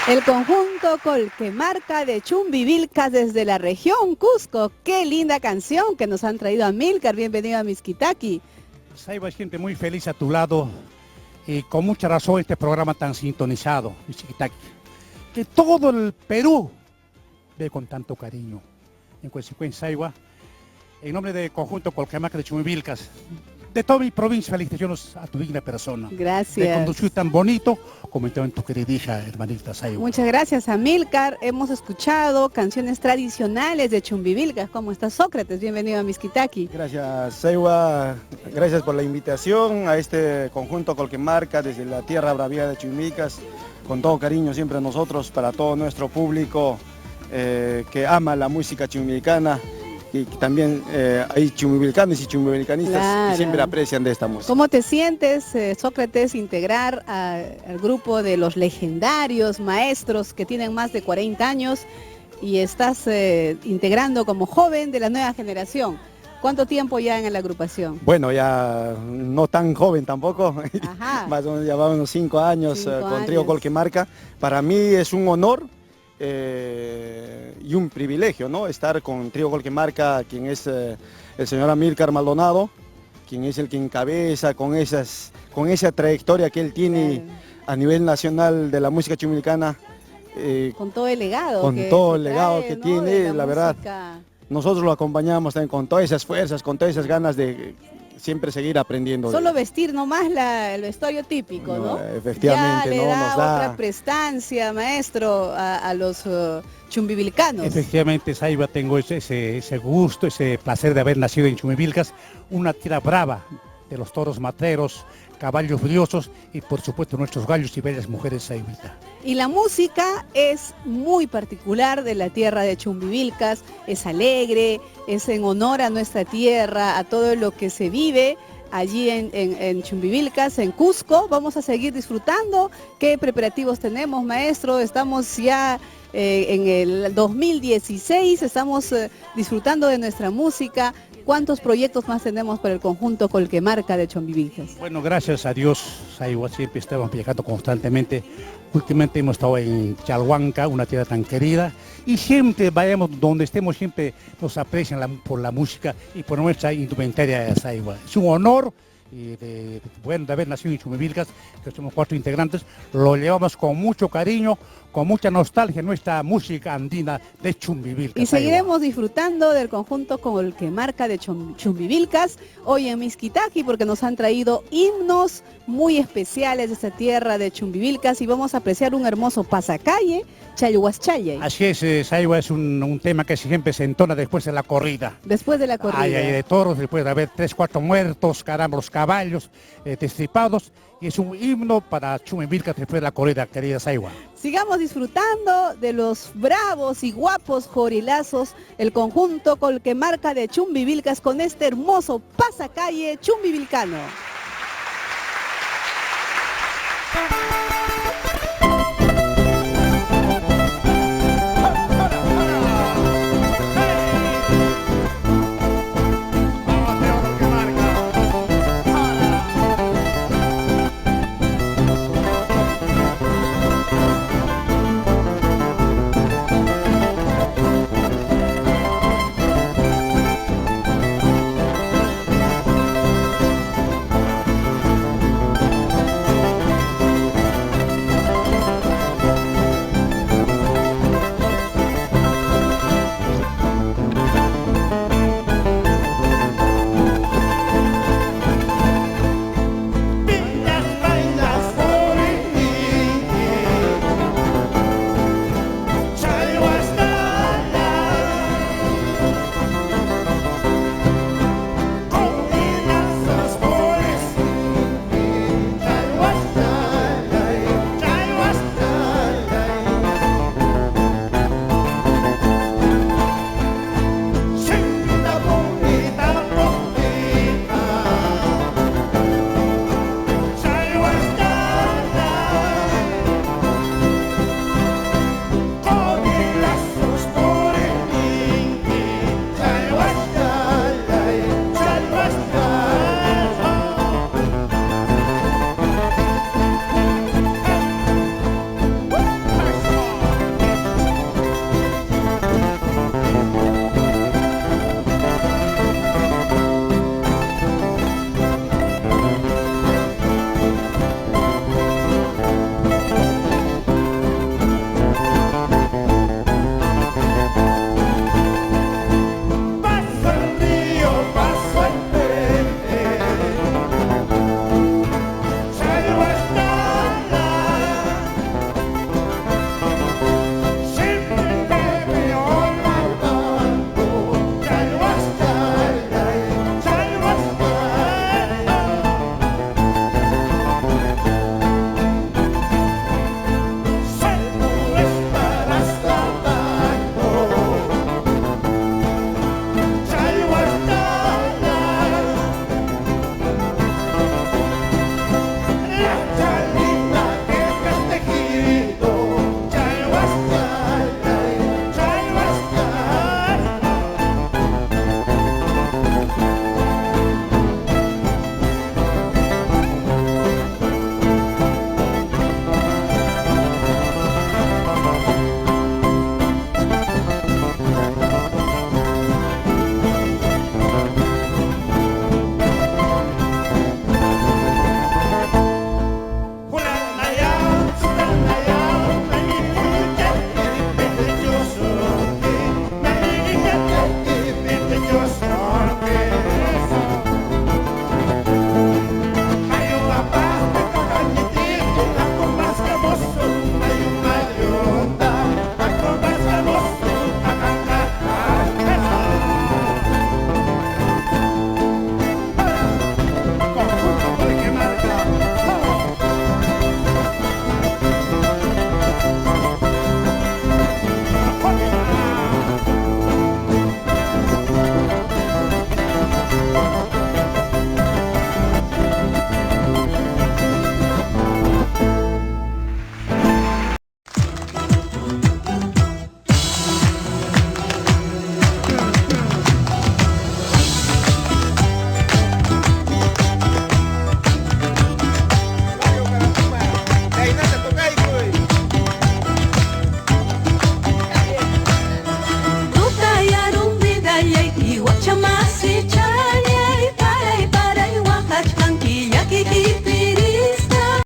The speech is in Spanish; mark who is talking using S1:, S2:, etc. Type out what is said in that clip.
S1: El conjunto Colquemarca de Chumbivilcas desde la región Cusco. Qué linda canción que nos han traído a Amílcar. Bienvenido a Mixquitaqui.
S2: Saiba, gente muy feliz a tu lado y con mucha razón este programa tan sintonizado, Mixquitaqui, que todo el Perú ve con tanto cariño. En consecuencia, Saiba, en nombre del conjunto Colquemarca de Chumbivilcas, de toda mi provincia, felicitaciones a tu digna persona.
S1: Gracias.
S2: De conducir tan bonito como en tu querida hija, hermanita Saiba.
S1: Muchas gracias, Amílcar. Hemos escuchado canciones tradicionales de Chumbivilcas. ¿Cómo estás, Sócrates? Bienvenido a Mixquitaqui.
S3: Gracias, Saiba. Gracias por la invitación a este conjunto Colquemarca desde la tierra bravía de Chumbivilcas. Con todo cariño siempre a nosotros, para todo nuestro público que ama la música chumbivilcana. Y también hay chumbivilcanos y chumbivilcanistas
S1: Claro.
S3: que siempre aprecian de esta música.
S1: ¿Cómo te sientes, Sócrates, integrar al grupo de los legendarios maestros que tienen más de 40 años y estás integrando como joven de la nueva generación? ¿Cuánto tiempo ya en la agrupación?
S3: Bueno, ya no tan joven tampoco,
S1: Ajá.
S3: más o menos ya vamos unos 5 años
S1: 5
S3: con Trío
S1: años.
S3: Colquemarca. Para mí es un honor y un privilegio, ¿no? Estar con Trío Colquemarca, quien es el señor Amílcar Maldonado, quien es el que encabeza con esa trayectoria que él tiene
S1: Claro.
S3: a nivel nacional de la música chumbivilcana.
S1: Con todo el legado.
S3: Con
S1: que
S3: todo el legado
S1: trae,
S3: que
S1: ¿no?
S3: tiene,
S1: de
S3: la verdad.
S1: música.
S3: Nosotros lo acompañamos también con todas esas fuerzas, con todas esas ganas de siempre seguir aprendiendo.
S1: Solo vestir nomás el vestuario típico, ¿no?
S3: Efectivamente,
S1: ya le
S3: ¿no?
S1: da
S3: Nos da...
S1: otra prestancia, maestro, a los chumbivilcanos.
S2: Efectivamente, Saiba, tengo ese gusto, ese placer de haber nacido en Chumbivilcas, una tierra brava de los toros matreros, caballos briosos y por supuesto nuestros gallos y bellas mujeres, Saibita.
S1: Y la música es muy particular de la tierra de Chumbivilcas, es alegre, es en honor a nuestra tierra, a todo lo que se vive allí en Chumbivilcas, en Cusco. Vamos a seguir disfrutando. ¿Qué preparativos tenemos, maestro? Estamos ya en el 2016, estamos disfrutando de nuestra música. ¿Cuántos proyectos más tenemos para el conjunto Colquemarca de Chumbivilcas?
S2: Bueno, gracias a Dios, Saiba, siempre estamos viajando constantemente. Últimamente hemos estado en Chalhuanca, una tierra tan querida, y siempre vayamos donde estemos, siempre nos aprecian por la música y por nuestra indumentaria, Saiba. Es un honor de haber nacido en Chumbivilcas, que somos 4 integrantes, lo llevamos con mucho cariño, con mucha nostalgia, nuestra música andina de Chumbivilcas.
S1: Y seguiremos disfrutando del conjunto Colquemarca de Chumbivilcas hoy en Mixquitaqui, porque nos han traído himnos muy especiales de esta tierra de Chumbivilcas y vamos a apreciar un hermoso pasacalle, Chayhuaschaye.
S2: Así es, Saiba, es un tema que siempre se entona después de la corrida.
S1: Después de la corrida.
S2: Hay de toros, después de haber 3, 4 muertos, caramba, los caballos destripados, y es un himno para Chumbivilcas después de la corrida, querida Saiba.
S1: Sigamos disfrutando de los bravos y guapos jorilazos, el conjunto Colquemarca de Chumbivilcas con este hermoso pasacalle chumbivilcano.